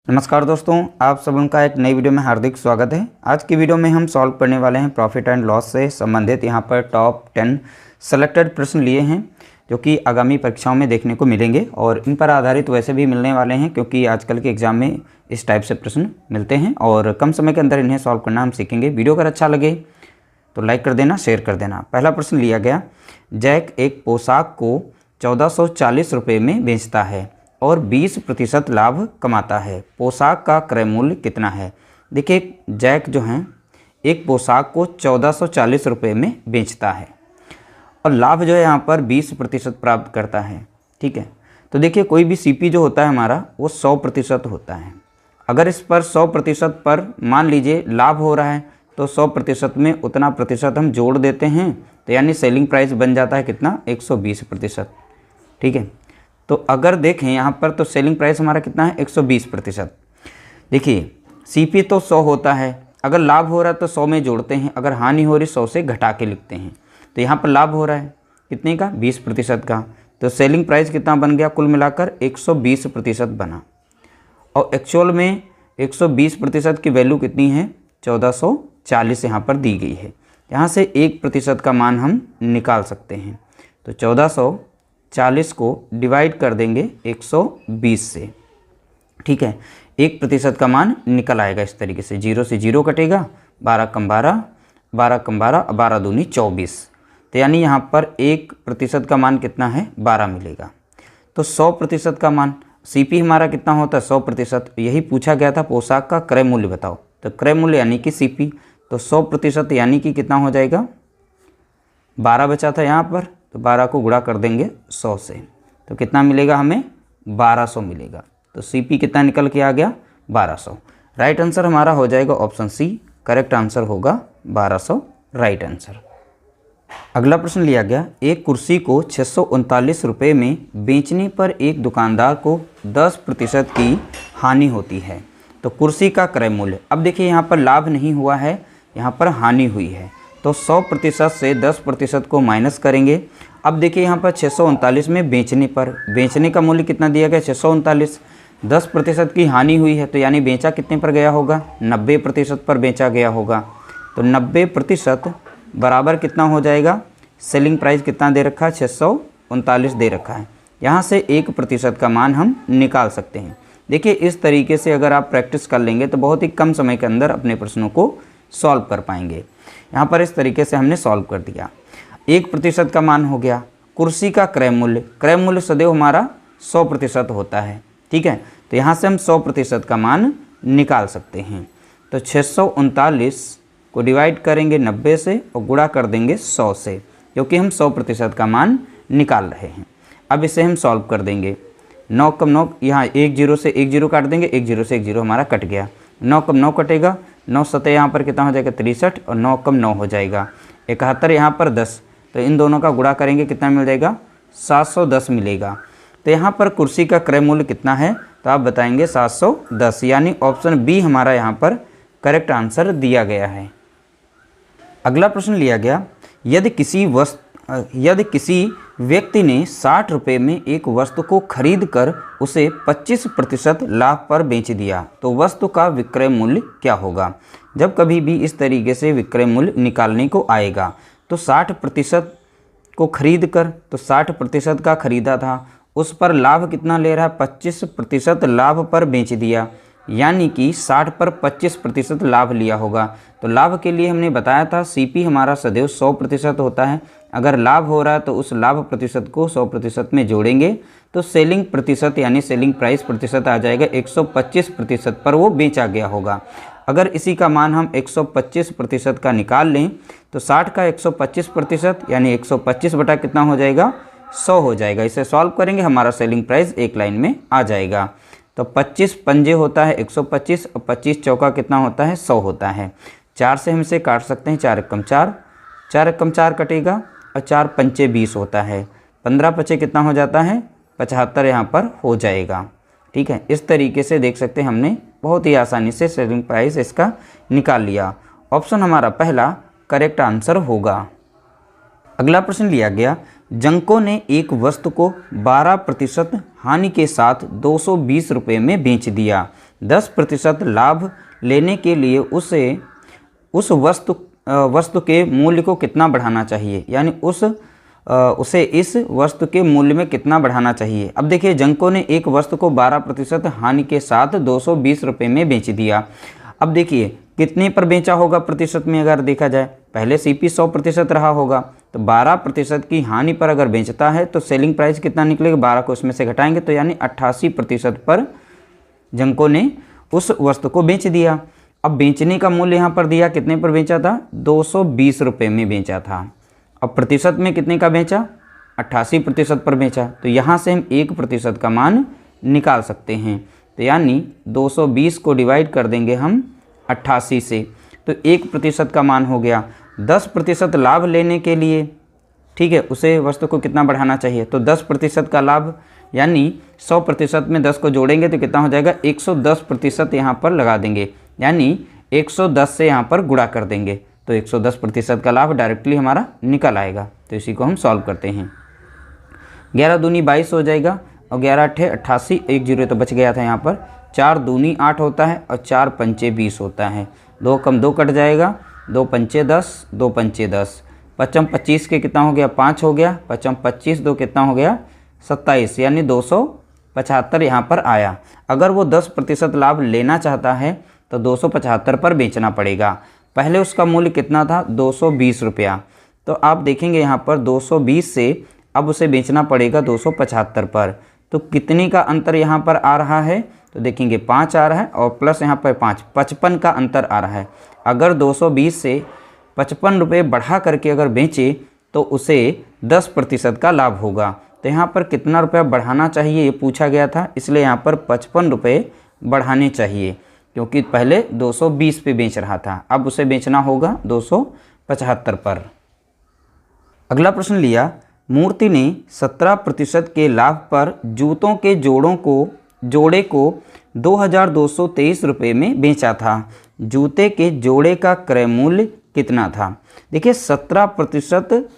नमस्कार दोस्तों, आप सब का एक नई वीडियो में हार्दिक स्वागत है। आज की वीडियो में हम सॉल्व करने वाले हैं प्रॉफिट एंड लॉस से संबंधित यहाँ पर टॉप 10 सेलेक्टेड प्रश्न लिए हैं जो कि आगामी परीक्षाओं में देखने को मिलेंगे और इन पर आधारित वैसे भी मिलने वाले हैं क्योंकि आजकल के एग्जाम में इस टाइप से प्रश्न मिलते हैं और कम समय के अंदर इन्हें सॉल्व करना हम सीखेंगे। वीडियो अगर अच्छा लगे तो लाइक कर देना, शेयर कर देना। पहला प्रश्न लिया गया, जैक एक पोशाक को 1440 रुपये में बेचता है और 20% लाभ कमाता है। पोशाक का क्रय मूल्य कितना है? देखिए, जैक जो है एक पोशाक को 1440 रुपये में बेचता है और लाभ जो है यहाँ पर 20% प्राप्त करता है। ठीक है, तो देखिए कोई भी सीपी जो होता है हमारा वो 100% होता है। अगर इस पर 100% पर मान लीजिए लाभ हो रहा है तो 100% में उतना प्रतिशत हम जोड़ देते हैं, तो यानी सेलिंग प्राइस बन जाता है कितना? 120%। ठीक है, तो अगर देखें यहाँ पर तो सेलिंग प्राइस हमारा कितना है? 120%। देखिए सीपी तो 100 होता है, अगर लाभ हो रहा है तो 100 में जोड़ते हैं, अगर हानि हो रही 100 से घटा के लिखते हैं। तो यहाँ पर लाभ हो रहा है कितने का? 20% का। तो सेलिंग प्राइस कितना बन गया? कुल मिलाकर 120% बना और एक्चुअल में 120% की वैल्यू कितनी है? 1440 यहाँ पर दी गई है। यहाँ से 1% का मान हम निकाल सकते हैं। तो 1440 को डिवाइड कर देंगे 120 से। ठीक है, 1% का मान निकल आएगा इस तरीके से। 0 से 0 कटेगा, 12 कम 12, 12 कम 12, 12 दूनी 24। तो यानी यहाँ पर 1% का मान कितना है? 12 मिलेगा। तो 100% का मान सीपी हमारा कितना होता है? 100%। यही पूछा गया था पोशाक का क्रय मूल्य बताओ, तो क्रय मूल्य यानी कि सीपी। तो 100% यानी कि कितना हो जाएगा? 12 बचा था यहाँ पर, तो 12 को गुणा कर देंगे 100 से, तो कितना मिलेगा हमें? 1200 मिलेगा। तो सीपी कितना निकल के आ गया? 1200। राइट आंसर हमारा हो जाएगा ऑप्शन सी। करेक्ट आंसर होगा 1200, राइट आंसर। अगला प्रश्न लिया गया, एक कुर्सी को 639 रुपये में बेचने पर एक दुकानदार को 10% की हानि होती है, तो कुर्सी का क्रय मूल्य। अब देखिए यहाँ पर लाभ नहीं हुआ है, यहाँ पर हानि हुई है। तो 100% से 10% को माइनस करेंगे। अब देखिए यहाँ पर 639 में बेचने का मूल्य कितना दिया गया? 639। 10% की हानि हुई है, तो यानी बेचा कितने पर गया होगा? 90% पर बेचा गया होगा। तो 90% बराबर कितना हो जाएगा? सेलिंग प्राइस कितना दे रखा है? 639 दे रखा है। यहाँ से 1% का मान हम निकाल सकते हैं। देखिए इस तरीके से अगर आप प्रैक्टिस कर लेंगे तो बहुत ही कम समय के अंदर अपने प्रश्नों को सॉल्व कर पाएंगे। यहाँ पर इस तरीके से हमने सॉल्व कर दिया। 1% का मान हो गया। कुर्सी का क्रय मूल्य सदैव हमारा 100% होता है। ठीक है, तो यहाँ से हम 100% का मान निकाल सकते हैं। तो 639 को डिवाइड करेंगे 90 से और गुणा कर देंगे 100 से, क्योंकि हम 100% का मान निकाल रहे हैं। अब इसे हम सॉल्व कर देंगे। 9 कम 9, यहाँ 1 0 से 1 0 काट देंगे, 1 0 से 1 0 हमारा कट गया। 9 कम 9 कटेगा, 9 सतह यहाँ पर कितना हो जाएगा? 63 और 9 कम 9 हो जाएगा 71, यहाँ पर 10। तो इन दोनों का गुणा करेंगे कितना मिल जाएगा? 710 मिलेगा। तो यहाँ पर कुर्सी का क्रय मूल्य कितना है? तो आप बताएंगे 710, यानी ऑप्शन बी हमारा यहाँ पर करेक्ट आंसर दिया गया है। अगला प्रश्न लिया गया, यदि किसी व्यक्ति ने 60 रुपये में एक वस्तु को खरीद कर उसे 25% लाभ पर बेच दिया, तो वस्तु का विक्रय मूल्य क्या होगा? जब कभी भी इस तरीके से विक्रय मूल्य निकालने को आएगा तो 60% को खरीद कर, तो 60% का खरीदा था, उस पर लाभ कितना ले रहा है? 25% लाभ पर बेच दिया, यानी कि 60 पर 25% लाभ लिया होगा। तो लाभ के लिए हमने बताया था सीपी हमारा सदैव 100% होता है। अगर लाभ हो रहा है तो उस लाभ प्रतिशत को 100% में जोड़ेंगे तो सेलिंग प्रतिशत यानी सेलिंग प्राइस प्रतिशत आ जाएगा 125% पर वो बेचा गया होगा। अगर इसी का मान हम 125% का निकाल लें तो 60 का 125% यानी 125 बटा कितना हो जाएगा? 100 हो जाएगा। इसे सॉल्व करेंगे, हमारा सेलिंग प्राइस एक लाइन में आ जाएगा। तो 25 पंजे होता है 125 और 25 चौका कितना होता है? 100 होता है। 4 से हम इसे काट सकते हैं, 4 एकम 4, 4 एकम 4 कटेगा और 4 पंचे 20 होता है। 15 पचे कितना हो जाता है? 75 यहाँ पर हो जाएगा। ठीक है, इस तरीके से देख सकते हैं हमने बहुत ही आसानी से सेलिंग प्राइस इसका निकाल लिया। ऑप्शन हमारा पहला करेक्ट आंसर होगा। अगला प्रश्न लिया गया, जंको ने एक वस्तु को 12% हानि के साथ 220 रुपये में बेच दिया, 10% लाभ लेने के लिए उस वस्तु के मूल्य को कितना बढ़ाना चाहिए, यानी उसे इस वस्तु के मूल्य में कितना बढ़ाना चाहिए। अब देखिए जंको ने एक वस्तु को 12% हानि के साथ 220 रुपये में बेच दिया। अब देखिए कितने पर बेचा होगा प्रतिशत में, अगर देखा जाए पहले सीपी 100% रहा होगा, तो 12% की हानि पर अगर बेचता है तो सेलिंग प्राइस कितना निकलेगा, 12 को इसमें से घटाएंगे तो यानी 88% पर जंको ने उस वस्तु को बेच दिया। अब बेचने का मूल्य यहाँ पर दिया, कितने पर बेचा था, 220 रुपये में बेचा था। अब प्रतिशत में कितने का बेचा, 88% पर बेचा, तो यहाँ से हम 1% का मान निकाल सकते हैं। तो यानी 220 को डिवाइड कर देंगे हम 88 से, तो 1% का मान हो गया। 10% लाभ लेने के लिए, ठीक है, उसे वस्तु को कितना बढ़ाना चाहिए, तो 10% का लाभ, यानी 100% में 10 को जोड़ेंगे तो कितना हो जाएगा, 110% यहाँ पर लगा देंगे, यानी 110 से यहाँ पर गुणा कर देंगे तो 110% का लाभ डायरेक्टली हमारा निकल आएगा। तो इसी को हम सॉल्व करते हैं। 11 दूनी 22 हो जाएगा और 11 अट्ठे 88, 1 जीरो तो बच गया था यहाँ पर। 4 दूनी 8 होता है और 4 पंचे 20 होता है। 2 कम 2 कट जाएगा, 2 पंचे 10, 2 पंचे 10, 5 25 के कितना हो गया, 5 हो गया, 5 25 2 कितना हो गया, 27, यानी 275 यहाँ पर आया। अगर वो 10% लाभ लेना चाहता है तो 275 पर बेचना पड़ेगा। पहले उसका मूल्य कितना था, 220 रुपया, तो आप देखेंगे यहाँ पर 220 से अब उसे बेचना पड़ेगा 275 पर। तो कितने का अंतर यहाँ पर आ रहा है, तो देखेंगे 5 आ रहा है और प्लस यहाँ पर 5, 55 का अंतर आ रहा है। अगर 220 से 55 रुपये बढ़ा करके अगर बेचे तो उसे 10% का लाभ होगा। तो यहाँ पर कितना रुपया बढ़ाना चाहिए ये पूछा गया था, इसलिए यहाँ पर 55 रुपये बढ़ाने चाहिए, क्योंकि पहले 220 पे बेच रहा था, अब उसे बेचना होगा 275 पर। अगला प्रश्न लिया, मूर्ति ने 17% के लाभ पर जूतों के जोड़े को 2223 रुपये में बेचा था। जूते के जोड़े का क्रय मूल्य कितना था। देखिए 17%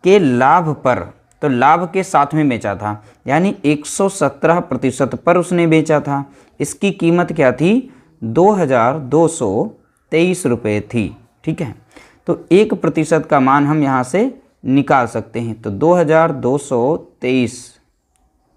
के लाभ पर, तो लाभ के साथ में बेचा था, यानी 117% पर उसने बेचा था। इसकी कीमत क्या थी, 2223 रुपये थी। ठीक है, तो 1% का मान हम यहाँ से निकाल सकते हैं। तो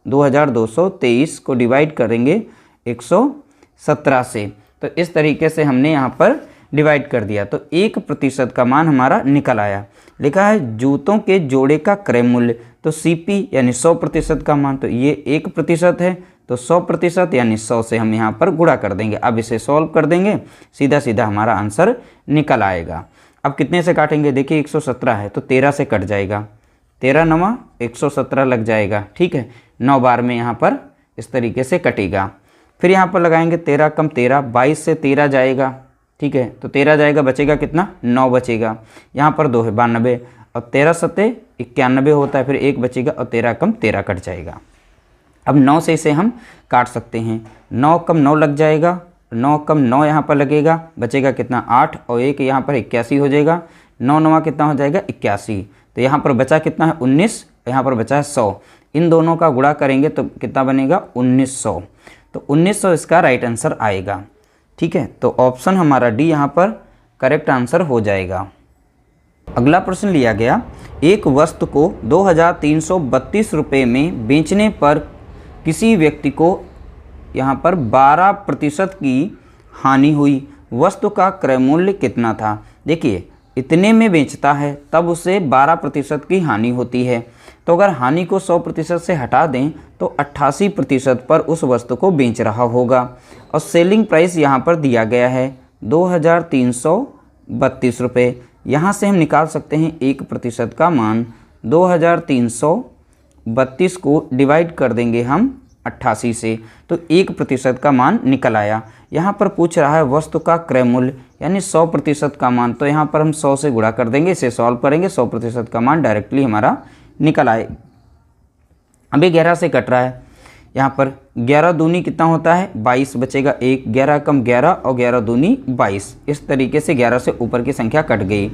2223 को डिवाइड करेंगे 117 से, तो इस तरीके से हमने यहाँ पर डिवाइड कर दिया, तो 1% का मान हमारा निकल आया। लिखा है जूतों के जोड़े का क्रय मूल्य, तो सीपी यानी 100% का मान, तो ये 1% है, तो 100% यानी 100 से हम यहाँ पर गुणा कर देंगे। अब इसे सॉल्व कर देंगे, सीधा सीधा हमारा आंसर निकल आएगा। अब कितने से काटेंगे, देखिए 117 है तो 13 से कट जाएगा, 13 9 117 लग जाएगा। ठीक है, 9 बार में यहाँ पर इस तरीके से कटेगा। फिर यहाँ पर लगाएंगे 13 कम 13, 22 से 13 जाएगा। ठीक है, तो 13 जाएगा, बचेगा कितना, 9 बचेगा। यहाँ पर 2 है 92 और 13 सत्ते 91 होता है, फिर 1 बचेगा और 13 कम 13 कट जाएगा। अब 9 से इसे हम काट सकते हैं, 9 कम 9 लग जाएगा, 9 कम 9 यहाँ पर लगेगा, बचेगा कितना 8 और 1 यहाँ पर 81 हो जाएगा। 9 9 कितना हो जाएगा 81, तो यहाँ पर बचा कितना है 19, यहाँ पर बचा है 100। इन दोनों का गुणा करेंगे तो कितना बनेगा 1900, तो 1900 इसका राइट आंसर आएगा। ठीक है, तो ऑप्शन हमारा डी यहाँ पर करेक्ट आंसर हो जाएगा। अगला प्रश्न लिया गया, एक वस्तु को 2332 रुपये में बेचने पर किसी व्यक्ति को यहाँ पर 12% की हानि हुई, वस्तु का क्रय मूल्य कितना था। देखिए इतने में बेचता है तब उसे 12% की हानि होती है, तो अगर हानि को 100% से हटा दें तो 88% पर उस वस्तु को बेच रहा होगा। और सेलिंग प्राइस यहाँ पर दिया गया है 2332 रुपये। यहाँ से हम निकाल सकते हैं 1% का मान, 2332 को डिवाइड कर देंगे हम 88 से, तो 1% का मान निकल आया। यहाँ पर पूछ रहा है वस्तु का क्रय मूल्य यानी 100% का मान, तो यहाँ पर हम 100 से गुणा कर देंगे, इसे सॉल्व करेंगे, 100% का मान डायरेक्टली हमारा निकल आए। अभी 11 से कट रहा है, यहाँ पर 11 दूनी कितना होता है 22 बचेगा 1, 11 कम 11 और 11 दूनी 22, इस तरीके से 11 से ऊपर की संख्या कट गई।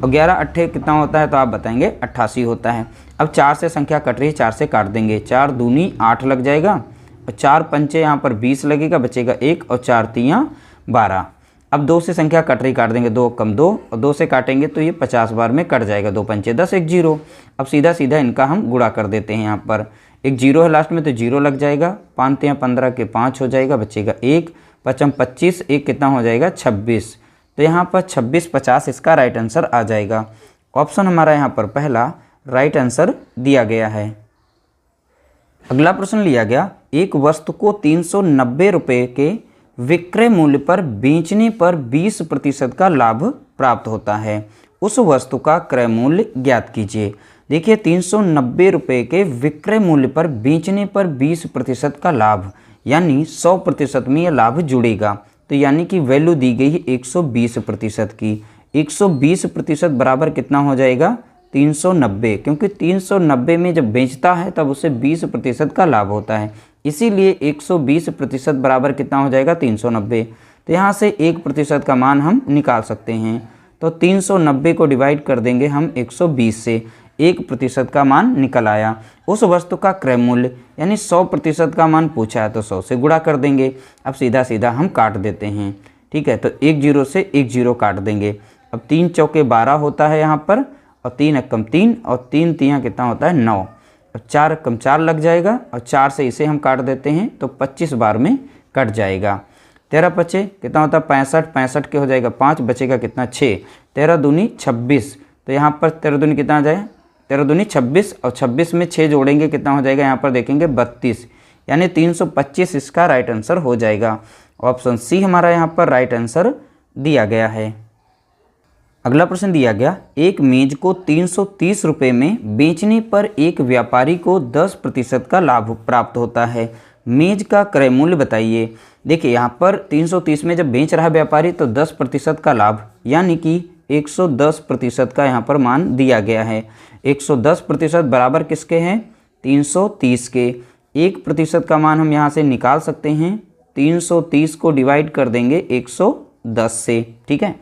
और 11 अट्ठे कितना होता है तो आप बताएंगे 88 होता है। अब 4 से संख्या कट रही है, 4 से काट देंगे, 4 दूनी 8 लग जाएगा और 4 पंचे यहाँ पर 20 लगेगा, बचेगा 1 और 4 तियाँ 12। अब 2 से संख्या कट रही, काट देंगे 2 कम 2 और 2 से काटेंगे तो ये 50 बार में कट जाएगा। 2 पंचे 10, 1 0। अब सीधा सीधा इनका हम गुणा कर देते हैं। यहाँ पर एक 0 है लास्ट में तो 0 लग जाएगा। 5 तियाँ 15 के 5 हो जाएगा, बचेगा 1, 5 25, 1 कितना हो जाएगा 26। तो यहाँ पर 26 50 इसका राइट आंसर आ जाएगा। ऑप्शन हमारा यहाँ पर पहला राइट आंसर दिया गया है। अगला प्रश्न लिया गया, एक वस्तु को 390 रुपये के विक्रय मूल्य पर बेचने पर 20% का लाभ प्राप्त होता है। उस वस्तु का क्रय मूल्य ज्ञात कीजिए। देखिए 390 रुपये के विक्रय मूल्य पर बेचने पर 20% का लाभ, यानी 100% में यह लाभ जुड़ेगा। तो यानी कि वैल्यू दी गई है 120% की। 120% बराबर कितना हो जाएगा 390, क्योंकि 390 में जब बेचता है तब उसे 20% का लाभ होता है, इसीलिए 120% बराबर कितना हो जाएगा 390। तो यहाँ से 1% का मान हम निकाल सकते हैं। तो 390 को डिवाइड कर देंगे हम 120 से, 1% का मान निकल आया। उस वस्तु का क्रय मूल्य यानी 100% का मान पूछा है तो 100 से गुणा कर देंगे। अब सीधा सीधा हम काट देते हैं। ठीक है, तो 1 0 से 1 0 काट देंगे। अब 3 चौके 12 होता है यहाँ पर, और 3 एकम 3 और 3 तियाँ कितना होता है 9, और 4 एकम 4 लग जाएगा, और 4 से इसे हम काट देते हैं तो 25 बार में कट जाएगा। 13 पचे कितना होता है 65, 65 के हो जाएगा 5, बचेगा कितना 6, 13 दूनी 26। तो यहाँ पर 13 दूनी कितना आ जाए 13 दूनी 26, और 26 में 6 जोड़ेंगे कितना हो जाएगा यहाँ पर देखेंगे 32, यानी 325 इसका राइट आंसर हो जाएगा। ऑप्शन सी हमारा यहाँ पर राइट आंसर दिया गया है। अगला प्रश्न दिया गया, एक मेज को 330 रुपये में बेचने पर एक व्यापारी को 10% का लाभ प्राप्त होता है। मेज का क्रय मूल्य बताइए। देखिए यहाँ पर 330 में जब बेच रहा है व्यापारी तो 10% का लाभ, यानी कि 110% का यहाँ पर मान दिया गया है। 110% बराबर किसके हैं 330 के। 1% का मान हम यहाँ से निकाल सकते हैं। 330 को डिवाइड कर देंगे 110 से। ठीक है,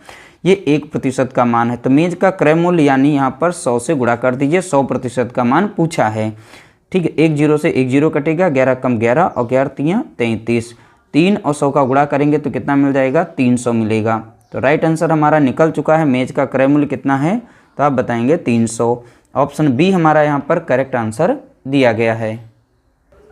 ये 1% का मान है। तो मेज का क्रय मूल्य यानी यहाँ पर 100 से गुणा कर दीजिए, 100% का मान पूछा है। ठीक है, 1 0 से 1 0 कटेगा, 11 कम 11 और 11 तियाँ 33। 3 और 100 का गुणा करेंगे तो कितना मिल जाएगा 300 मिलेगा। तो राइट आंसर हमारा निकल चुका है। मेज का क्रय मूल्य कितना है तो आप बताएंगे 300। ऑप्शन बी हमारा यहाँ पर करेक्ट आंसर दिया गया है।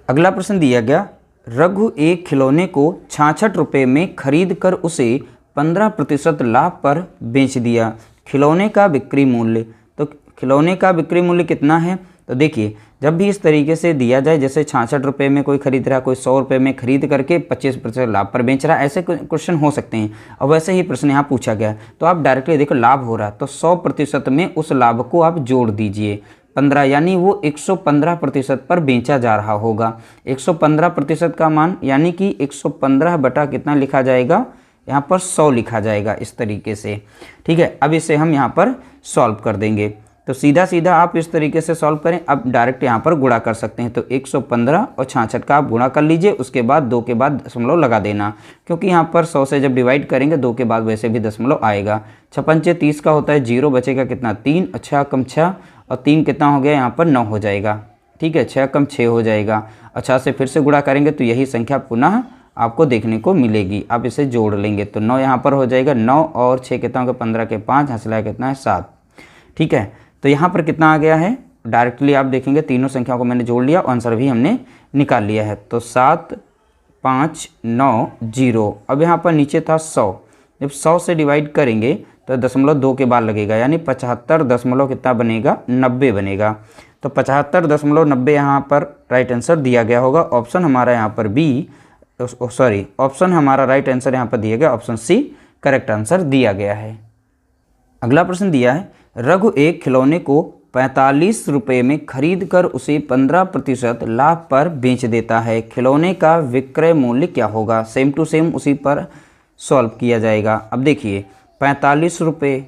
अगला प्रश्न दिया गया, रघु एक खिलौने को 66 रुपये में खरीद कर उसे 15% लाभ पर बेच दिया। खिलौने का बिक्री मूल्य, तो खिलौने का बिक्री मूल्य कितना है। तो देखिए जब भी इस तरीके से दिया जाए, जैसे 66 रुपये में कोई खरीद रहा है, कोई 100 रुपये में खरीद करके 25% लाभ पर बेच रहा है, ऐसे क्वेश्चन हो सकते हैं। और वैसे ही प्रश्न यहाँ पूछा गया तो आप डायरेक्टली देखो लाभ हो रहा है तो 100% में उस लाभ को आप जोड़ दीजिए 15, यानी वो 115% पर बेचा जा रहा होगा। 115% का मान यानी कि 115 बटा कितना लिखा जाएगा यहाँ पर 100 लिखा जाएगा इस तरीके से। ठीक है, अब इसे हम यहाँ पर सॉल्व कर देंगे। तो सीधा सीधा आप इस तरीके से सॉल्व करें। अब डायरेक्ट यहाँ पर गुणा कर सकते हैं। तो 115 और 66 का आप गुणा कर लीजिए, उसके बाद 2 के बाद दशमलव लगा देना, क्योंकि यहाँ पर 100 से जब डिवाइड करेंगे 2 के बाद वैसे भी दशमलव आएगा। 6 पंचे 30 का होता है 0, बचेगा कितना 3, 6 कम 6 और 3 कितना हो गया यहाँ पर 9 हो जाएगा। ठीक है, 6 कम 6 हो जाएगा। 6 से फिर से गुणा करेंगे तो यही संख्या पुनः आपको देखने को मिलेगी। आप इसे जोड़ लेंगे तो 9 यहाँ पर हो जाएगा। 9 और 6 कितना होगा 15 के 5, हंसला कितना है 7। ठीक है, तो यहाँ पर कितना आ गया है डायरेक्टली आप देखेंगे तीनों संख्याओं को मैंने जोड़ लिया, आंसर भी हमने निकाल लिया है। तो 7 5 9 0। अब यहाँ पर नीचे था 100, जब 100 से डिवाइड करेंगे तो दशमलव 2 के बाद लगेगा, यानी 75 दशमलव कितना बनेगा 90 बनेगा। तो 75.90 यहाँ पर राइट आंसर दिया गया होगा। ऑप्शन हमारा यहाँ पर बी, सॉरी ऑप्शन हमारा राइट आंसर यहाँ पर दिया गया, ऑप्शन सी करेक्ट आंसर दिया गया है। अगला प्रश्न दिया है, रघु एक खिलौने को 45 रुपये में खरीद कर उसे 15% लाभ पर बेच देता है। खिलौने का विक्रय मूल्य क्या होगा। सेम टू सेम उसी पर सॉल्व किया जाएगा। अब देखिए 45 रुपये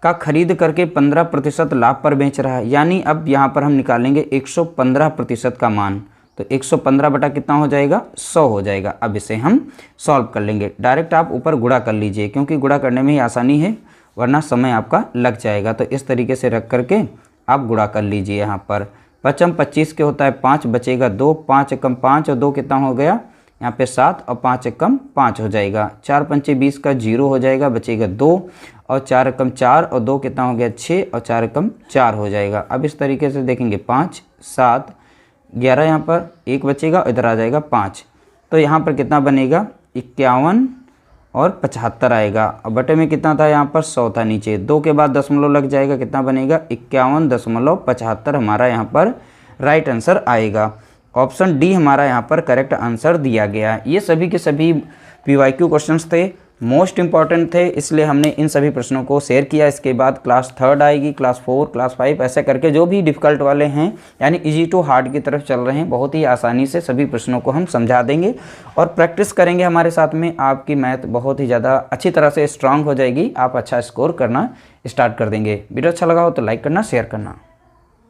का खरीद करके 15% लाभ पर बेच रहा है, यानी अब यहाँ पर हम निकालेंगे 115% का मान। तो 115 बटा कितना हो जाएगा 100 हो जाएगा। अब इसे हम सॉल्व कर लेंगे। डायरेक्ट आप ऊपर गुणा कर लीजिए, क्योंकि गुणा करने में ही आसानी है, वरना समय आपका लग जाएगा। तो इस तरीके से रख करके आप गुणा कर लीजिए यहाँ पर। पचम 25 के होता है 5, बचेगा 2, 5 एकम 5 और 2 कितना हो गया यहाँ पे 7 और 5 एकम 5 हो जाएगा। 4 पंचे 20 का 0 हो जाएगा, बचेगा 2 और 4 एकम 4 और 2 कितना हो गया 6 और 4 एकम 4 हो जाएगा। अब इस तरीके से देखेंगे 5 7 11 यहाँ पर 1 बचेगा, इधर आ जाएगा 5, तो यहाँ पर कितना बनेगा 51 और 75 आएगा। अब बटे में कितना था यहाँ पर 100 था, नीचे 2 के बाद दशमलव लग जाएगा, कितना बनेगा 51.75 हमारा यहाँ पर राइट आंसर आएगा। ऑप्शन डी हमारा यहाँ पर करेक्ट आंसर दिया गया। ये सभी के सभी PYQ क्वेश्चंस थे, मोस्ट इंपॉर्टेंट थे, इसलिए हमने इन सभी प्रश्नों को शेयर किया। इसके बाद क्लास 3 आएगी, क्लास 4, क्लास 5, ऐसे करके जो भी डिफ़िकल्ट वाले हैं यानी इजी टू हार्ड की तरफ चल रहे हैं, बहुत ही आसानी से सभी प्रश्नों को हम समझा देंगे और प्रैक्टिस करेंगे हमारे साथ में। आपकी मैथ बहुत ही ज़्यादा अच्छी तरह से स्ट्रांग हो जाएगी, आप अच्छा स्कोर करना स्टार्ट कर देंगे। वीडियो अच्छा लगा हो तो लाइक करना, शेयर करना।